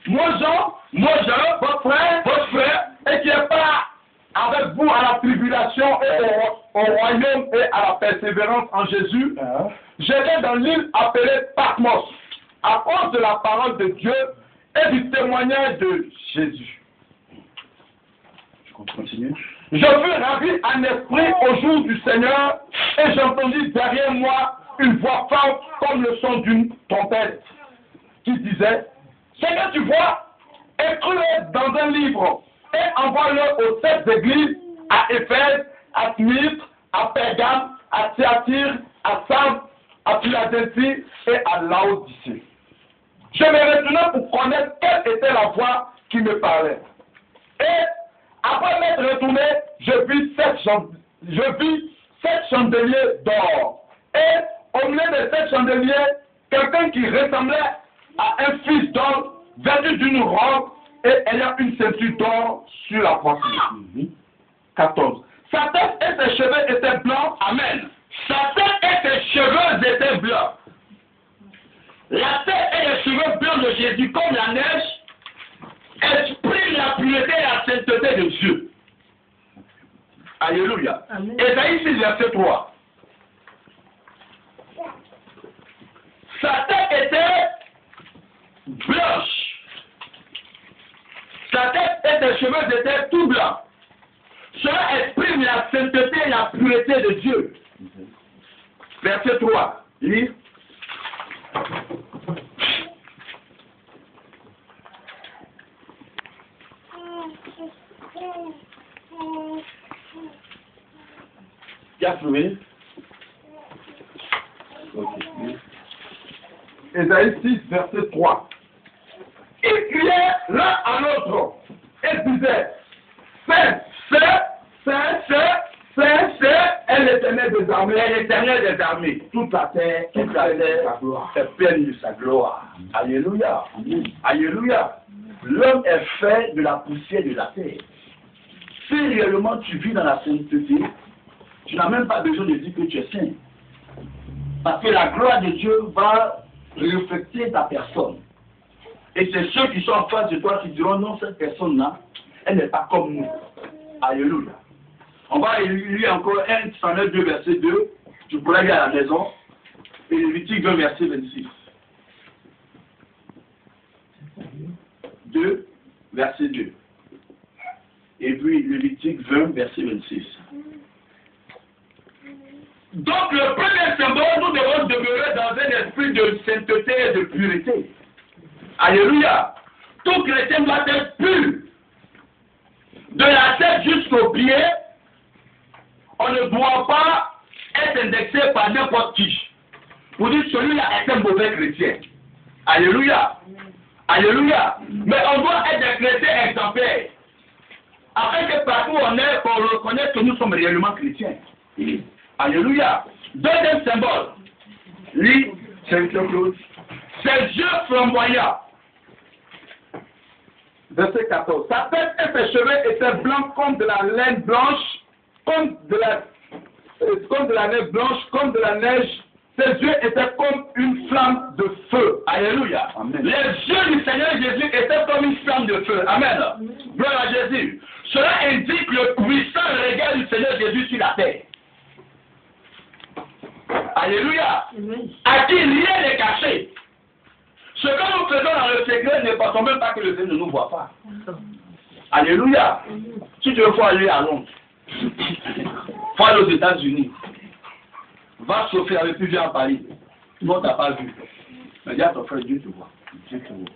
votre frère, et qui est pas avec vous à la tribulation et au royaume et à la persévérance en Jésus, j'étais dans l'île appelée Patmos, à cause de la parole de Dieu et du témoignage de Jésus. Je continue. Je fus ravi en esprit au jour du Seigneur, et j'entendis derrière moi une voix forte comme le son d'une trompette, qui disait, ce que tu vois, écris-le dans un livre, et envoie-le aux 7 églises, à Éphèse, à Smyrne, à Pergame, à Thyatire, à Sardes, à Philadelphie et à Laodicée. Je me retournai pour connaître quelle était la voix qui me parlait. Et après m'être retourné, je vis 7 chandeliers d'or. Et au milieu de 7 chandeliers, quelqu'un qui ressemblait à un fils d'homme, vêtu d'une robe et ayant une ceinture d'or sur la poitrine. 14. Sa tête et ses cheveux étaient blancs. Amen. Sa tête et ses cheveux étaient blancs. La tête et les cheveux blancs de Jésus, comme la neige, expriment la pureté et la sainteté de Dieu. Alléluia. Ésaïe 6, verset 3. Sa tête était blanche. Sa tête et ses cheveux étaient tout blancs. Cela exprime la sainteté et la pureté de Dieu. Verset 3. Lis. Tu as trouvé? Ésaïe 6, verset 3. Ils criaient l'un à l'autre et disaient, c'est l'Éternel des armées, l'Éternel des armées. Toute la terre est pleine de sa gloire. Alléluia. Alléluia. L'homme est fait de la poussière de la terre. Si réellement tu vis dans la sainteté, tu n'as même pas besoin de dire que tu es saint. Parce que la gloire de Dieu va refléter ta personne. Et c'est ceux qui sont en face de toi qui diront non, cette personne-là, elle n'est pas comme nous. Alléluia. On va lire encore 1 Samuel 2, verset 2. Tu pourrais aller à la maison. Et Lévitique 2, verset 26. 2, verset 2. Et puis Lévitique 20, verset 26. Donc le premier symbole, nous devons demeurer dans un esprit de sainteté et de pureté. Alléluia. Tout chrétien doit être pur. De la tête jusqu'aux pieds, on ne doit pas être indexé par n'importe qui. Pour dire celui-là est un mauvais chrétien. Alléluia. Alléluia. Mais on doit être des chrétiens exemplaires. Afin que partout où on est, on reconnaisse que nous sommes réellement chrétiens. Alléluia. Deuxième symbole. Lis, c'est Claude. Ses yeux flamboyants. Verset 14. Sa tête et ses cheveux étaient blancs comme de la laine blanche, comme de la neige blanche, comme de la neige. Ses yeux étaient comme une flamme de feu. Alléluia. Amen. Les yeux du Seigneur Jésus étaient comme une flamme de feu. Amen. Gloire à Jésus. Cela indique le puissant regard du Seigneur Jésus sur la terre. Alléluia. Amen. À qui rien n'est caché. Ce que nous faisons dans le secret, ne pensons même pas que le Seigneur ne nous voit pas. Alléluia. Si tu veux faut aller à Londres, faut aller aux États-Unis, va chauffer avec lui, viens à Paris. Tout le monde t'a pas vu. Mais dis à ton frère, Dieu te voit. Dieu te voit.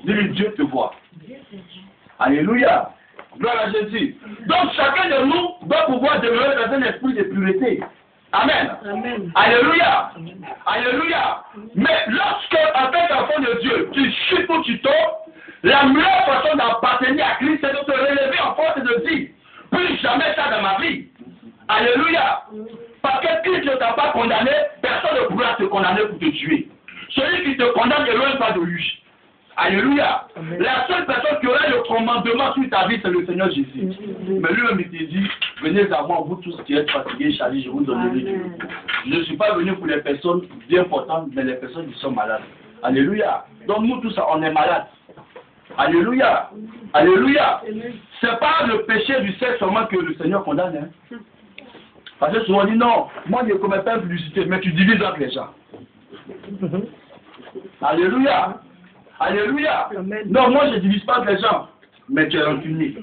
Dis-lui, Dieu te voit. Alléluia. Gloire à Jésus. Donc chacun de nous doit pouvoir demeurer dans un esprit de pureté. Amen. Amen. Alléluia. Amen. Alléluia. Mais lorsque, en tant qu'enfant de Dieu, tu chutes ou tu tombes, la meilleure façon d'appartenir à Christ, c'est de te relever en force et de dire, plus jamais ça dans ma vie. Alléluia. Parce que Christ ne t'a pas condamné, personne ne pourra te condamner pour te tuer. Celui qui te condamne ne loin pas de lui. Alléluia. Amen. La seule personne qui aurait le commandement sur ta vie, c'est le Seigneur Jésus. Mais lui-même, il te dit, venez à moi, vous tous qui êtes fatigués, chargés, je vous donne le Dieu. Je ne suis pas venu pour les personnes bien portantes, mais les personnes qui sont malades. Alléluia. Donc nous tous, on est malades. Alléluia. Alléluia. C'est pas le péché du sexe seulement que le Seigneur condamne. Hein. Parce que souvent on dit non, moi je ne commets pas publicité, mais tu divises entre les gens. Alléluia. Alléluia. Non, moi je ne divise pas entre les gens, mais tu es rancunier.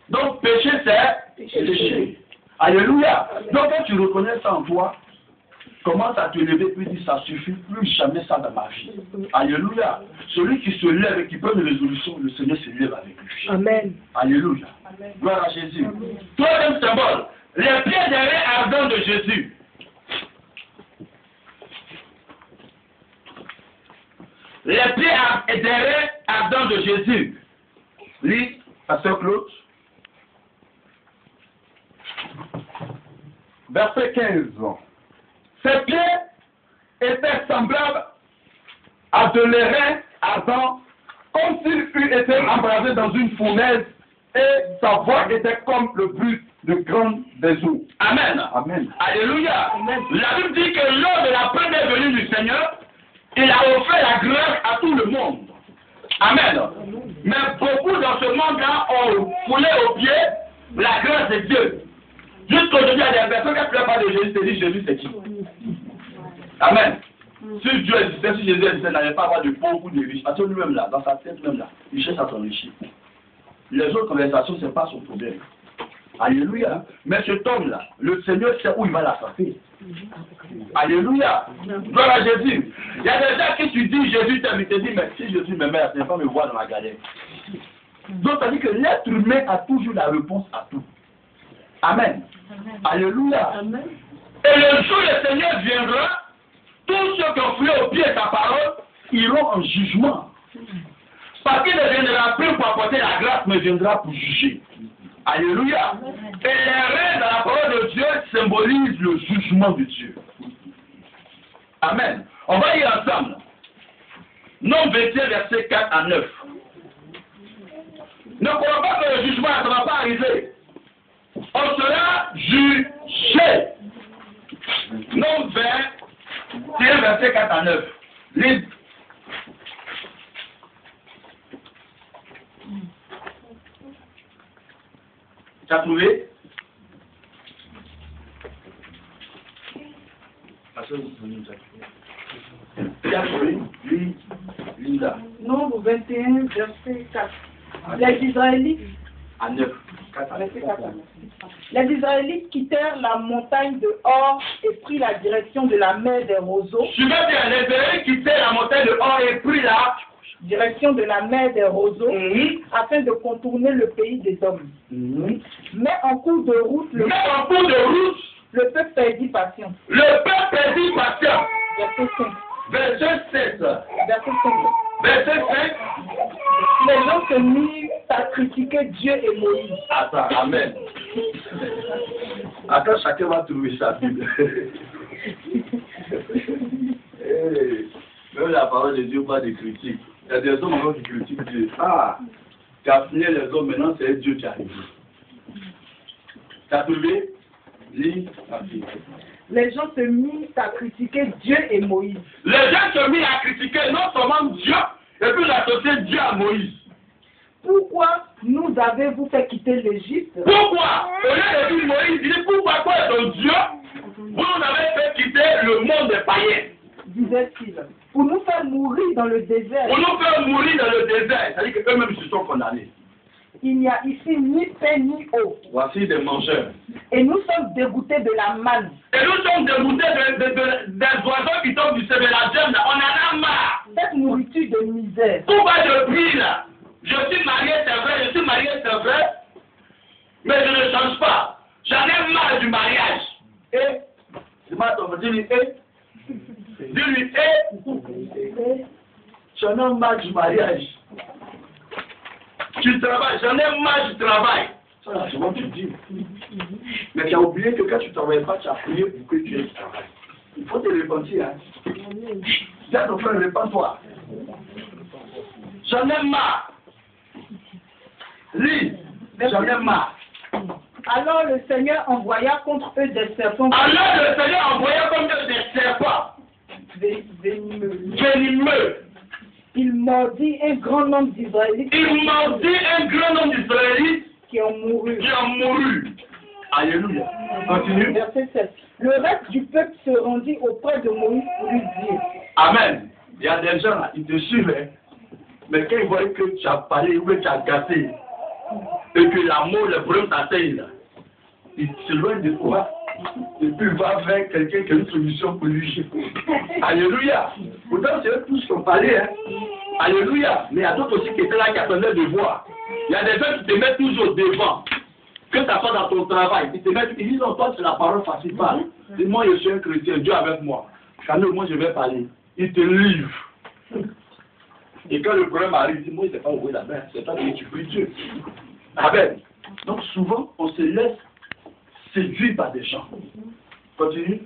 Donc péché c'est péché. Alléluia. Donc quand tu reconnais ça en toi, commence à te lever puis dis ça suffit, plus jamais ça dans ma vie. Alléluia. Celui qui se lève et qui prend une résolution, le Seigneur se lève avec lui. Amen. Alléluia. Amen. Gloire à Jésus. Troisième symbole, les pieds derrière ardents de Jésus. Les pieds derrière ardents de Jésus. Lis, Pasteur Claude. Verset 15. Ses pieds étaient semblables à de l'airain ardent, comme s'il eût été embrasé dans une fournaise, et sa voix était comme le bruit de grandes des eaux. Amen. Amen. Alléluia. Amen. La Bible dit que lors de la première venue du Seigneur, il a offert la grâce à tout le monde. Amen. Mais beaucoup dans ce monde-là ont foulé aux pieds la grâce de Dieu. Jusqu'aujourd'hui, il y a des personnes qui ne pleurent pas de Jésus, te disent Jésus c'est qui? Amen. Si Dieu existait, si Jésus existait, il n'allait pas avoir de pauvres ou de riches. Parce que lui-même là, dans sa tête même là, il cherche à s'enrichir. Les autres conversations, ce n'est pas son problème. Alléluia. Mais cet homme-là, le Seigneur sait où il va la frapper. Alléluia. Gloire à Jésus. Il y a des gens qui tu dis Jésus t'aime, il te dit, mais si Jésus m'aimait, il ne va pas me voir dans la galère. Donc ça dit que l'être humain a toujours la réponse à tout. Amen. Amen. Alléluia. Amen. Et le jour où le Seigneur viendra, tous ceux qui ont foulé au pied sa parole iront en jugement. Parce qu'il ne viendra plus pour apporter la grâce, mais viendra pour juger. Alléluia. Amen. Et les rêves dans la parole de Dieu symbolisent le jugement de Dieu. Amen. On va y ensemble. Nombre 21, verset 4 à 9. Ne crois pas que le jugement ne va pas arriver. On sera jugé. Nombre 20, verset 4 à 9. Lise. Tu as trouvé? Tu as trouvé? Linda. Nombre 21, verset 4. Les Israélites. À 9. Les Israélites quittèrent la montagne de Hor et prirent la direction de la mer des roseaux. Je veux dire, les Israélites quittèrent la montagne de Hor et prirent la direction de la mer des roseaux afin de contourner le pays des hommes. Mais en cours de route, le peuple perdit patience. Le peuple perdit patience. Verset 5. Verset 7. Verset 5. Les gens se mirent à critiquer Dieu et Moïse. Attends, amen. Attends, chacun va trouver sa Bible. Même la parole de Dieu, pas de critique. Il y a des hommes encore qui critiquent Dieu. Ah, tu as fini les hommes, maintenant c'est Dieu qui arrive. Tu as trouvé? Lis la Bible. Les gens se mirent à critiquer Dieu et Moïse. Les gens se mirent à critiquer non seulement Dieu, et puis associer Dieu à Moïse. Pourquoi nous avez-vous fait quitter l'Égypte? Pourquoi? Au lieu de dire Moïse, il dit pourquoi quoi est ton Dieu? Vous nous avez fait quitter le monde des païens. Disait-il. Pour nous faire mourir dans le désert. Pour nous faire mourir dans le désert. C'est-à-dire qu'eux-mêmes se sont condamnés. Il n'y a ici ni pain ni eau. Voici des mangeurs. Et nous sommes dégoûtés de la manne. Et nous sommes dégoûtés des oiseaux qui tombent du ciel de la germe. On en a marre. Cette nourriture de misère. Pourquoi je prie là? Je suis marié, c'est vrai, je suis marié, c'est vrai. Mais je ne change pas. J'en ai marre du mariage. Et, c'est pas ton dis-lui, dis-lui, j'en ai marre du mariage. Tu travailles, j'en ai marre du travail. Ça, là, c'est moi qui dis. Mais tu as oublié que quand tu ne travailles pas, tu as prié pour que tu aies du travail. Il faut te repentir. Hein. Viens ton frère, repens-toi. J'en ai marre. Lis, j'en ai marre. Alors le Seigneur envoya contre eux des serpents. Alors le Seigneur envoya contre eux des serpents. Venimeux. Venimeux. Il mordit un grand nombre d'Israélites. Il mordit un grand nombre d'Israélites qui ont mouru. Alléluia. Continue. Verset 7. Le reste du peuple se rendit auprès de Moïse pour lui dire. Amen. Il y a des gens là, ils te suivent, hein. Mais quand ils voient que tu as parlé ou que tu as gâté, et que l'amour, le problème t'atteignent là, ils s'éloignent de toi. Et puis il va vers quelqu'un qui a une solution pour lui. Alléluia. Pourtant, c'est eux tous qui ont parlé, hein. Alléluia. Mais il y a d'autres aussi qui étaient là, qui attendaient de voir. Il y a des gens qui te mettent toujours devant. Que tu n'as pas dans ton travail, ils disent, non, toi, c'est la parole facile, parle. Dis, moi, je suis un chrétien, Dieu avec moi. Quand moi, je vais parler. Ils te livrent. Et quand le problème arrive, dis, moi, je ne sais pas ouvrir la main. C'est toi qui tu pries Dieu. Amen. Donc, souvent, on se laisse séduire par des gens. Continue.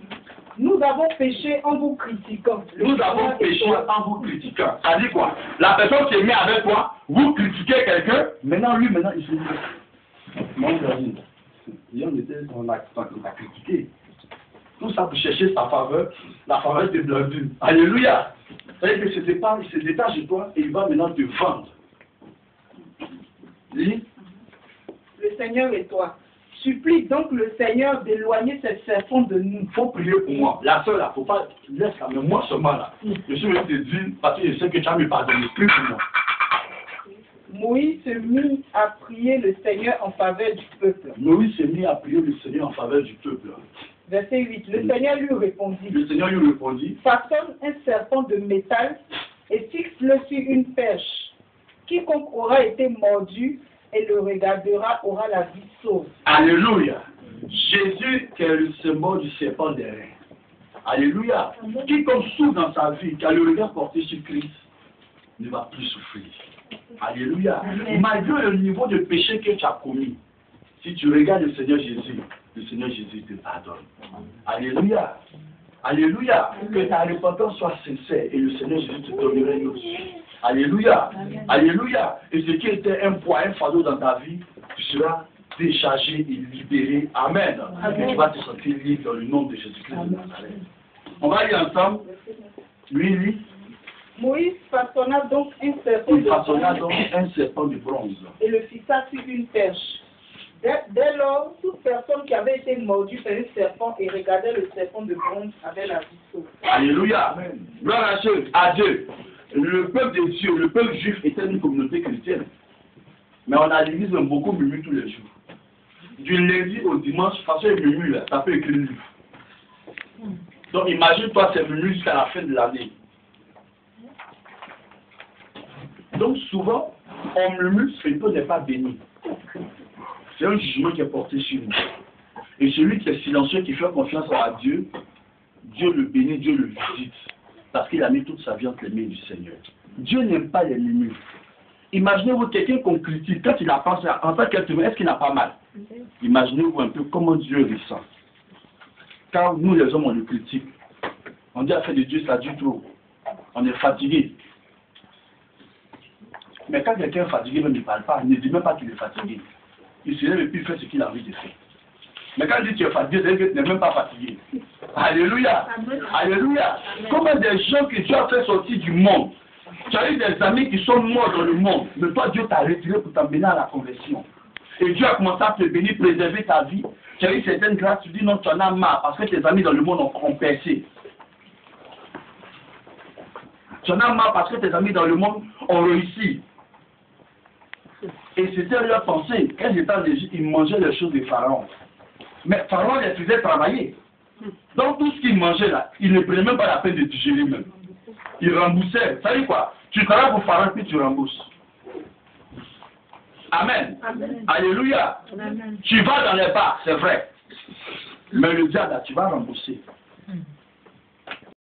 Nous avons péché en vous critiquant. Nous avons péché en vous critiquant. Ça dit quoi? La personne qui est mise avec toi, vous critiquez quelqu'un, maintenant, il se dit. Moi, on a critiqué. Tout ça pour chercher sa faveur, la faveur de Blandine. Alléluia. C'est-à-dire que il se détache de toi et il va maintenant te vendre. Lis. Le Seigneur et toi. Supplie donc le Seigneur d'éloigner cette serpent de nous. Il faut prier pour moi. La seule là, il ne faut pas laisser quand même moi seulement là. Je suis venu te dire, parce que je sais que tu as me pardonné. Prie pour moi. Moïse se mit à prier le Seigneur en faveur du peuple. Moïse s'est mis à prier le Seigneur en faveur du peuple. Verset 8. Le Seigneur lui répondit. Le Seigneur lui répondit. Façonne un serpent de métal et fixe-le sur une perche. Quiconque aura été mordu et le regardera aura la vie sauve. Alléluia. Jésus qui est le symbole du serpent des reins. Alléluia. Quiconque souffre dans sa vie, qui a le regard porté sur Christ, ne va plus souffrir. Alléluia. Malgré le niveau de péché que tu as commis, si tu regardes le Seigneur Jésus te pardonne. Alléluia. Alléluia. Que ta repentance soit sincère et le Seigneur Jésus te donnera une autre. Alléluia. Alléluia. Et ce qui était un poids, un fardeau dans ta vie, tu seras déchargé et libéré. Amen. Et tu vas te sentir libre dans le nom de Jésus-Christ de Nazareth. On va lire ensemble. Lui, il lit. Moïse façonna donc un serpent de bronze et le fixa sur une perche. Dès lors, toute personne qui avait été mordue par un serpent et regardait le serpent de bronze avait la vie sauve. Alléluia. Gloire à Dieu. Le peuple de Dieu, le peuple juif était une communauté chrétienne. Mais on a l'église beaucoup murmure tous les jours. Du lundi au dimanche, parce que murmure là, ça peut écrire un livre. Donc imagine-toi ces murmures jusqu'à la fin de l'année. Donc souvent, on murmure, ce que n'est pas béni. C'est un jugement qui est porté sur nous. Et celui qui est silencieux, qui fait confiance à Dieu, Dieu le bénit, Dieu le visite. Parce qu'il a mis toute sa vie entre les mains du Seigneur. Dieu n'aime pas les murmures. Imaginez-vous quelqu'un qu'on critique, quand il a pensé en tant qu'être humain, est-ce qu'il n'a pas mal? Imaginez-vous un peu comment Dieu ressent. Quand nous les hommes, on le critique. On dit à faire de Dieu, ça dure trop. On est fatigué. Mais quand quelqu'un est fatigué, même il ne parle pas, il ne dit même pas qu'il est fatigué. Il se lève et puis il fait ce qu'il a envie de faire. Mais quand il dit que tu es fatigué, c'est-à-dire que tu n'es même pas fatigué. Alléluia. Alléluia. Comment des gens que Dieu a fait sortir du monde, tu as eu des amis qui sont morts dans le monde, mais toi Dieu t'a retiré pour t'emmener à la conversion. Et Dieu a commencé à te bénir, préserver ta vie. Tu as eu certaines grâces, tu dis non, tu en as marre parce que tes amis dans le monde ont percé. Tu en as marre parce que tes amis dans le monde ont réussi. Et c'était leur pensée. Quand ils étaient en Égypte, ils mangeaient les choses de Pharaon. Mais Pharaon les faisait travailler. Donc tout ce qu'ils mangeaient là, ils ne prenaient même pas la peine de digérer même. Ils remboursaient. Ça dit quoi? Tu travailles pour Pharaon puis tu rembourses. Amen. Amen. Alléluia. Amen. Tu vas dans les bars, c'est vrai. Mais le diable là, tu vas rembourser.